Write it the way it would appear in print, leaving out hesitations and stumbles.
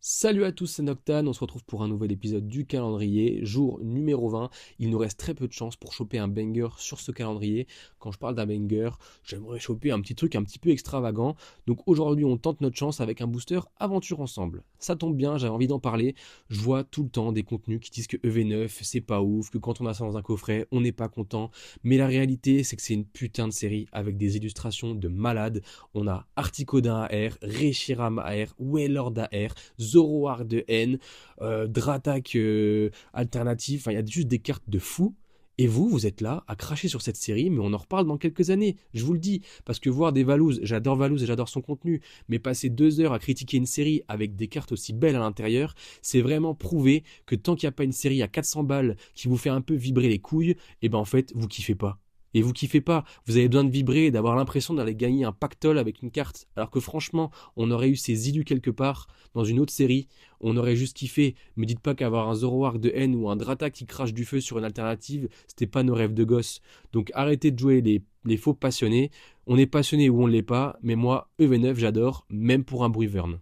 Salut à tous, c'est Noctane, on se retrouve pour un nouvel épisode du calendrier, jour numéro 20. Il nous reste très peu de chance pour choper un banger sur ce calendrier. Quand je parle d'un banger, j'aimerais choper un petit truc un petit peu extravagant. Donc aujourd'hui, on tente notre chance avec un booster Aventure Ensemble. Ça tombe bien, j'avais envie d'en parler. Je vois tout le temps des contenus qui disent que EV9, c'est pas ouf, que quand on a ça dans un coffret, on n'est pas content. Mais la réalité, c'est que c'est une putain de série avec des illustrations de malades. On a Articodin AR, Reshiram AR, Wailord AR, Zoroark de N, Dratak alternatif, enfin il y a juste des cartes de fou. Et vous êtes là à cracher sur cette série, mais on en reparle dans quelques années, je vous le dis. Parce que voir des Valouz, j'adore Valouz et j'adore son contenu, mais passer 2 heures à critiquer une série avec des cartes aussi belles à l'intérieur, c'est vraiment prouver que tant qu'il n'y a pas une série à 400 balles qui vous fait un peu vibrer les couilles, et ben en fait, vous kiffez pas. Et vous kiffez pas, vous avez besoin de vibrer et d'avoir l'impression d'aller gagner un pactole avec une carte. Alors que franchement, on aurait eu ces illus quelque part, dans une autre série, on aurait juste kiffé. Me dites pas qu'avoir un Zoroark de haine ou un Drata qui crache du feu sur une alternative, c'était pas nos rêves de gosse. Donc arrêtez de jouer les faux passionnés. On est passionné ou on l'est pas, mais moi, EV9, j'adore, même pour un Bruivern.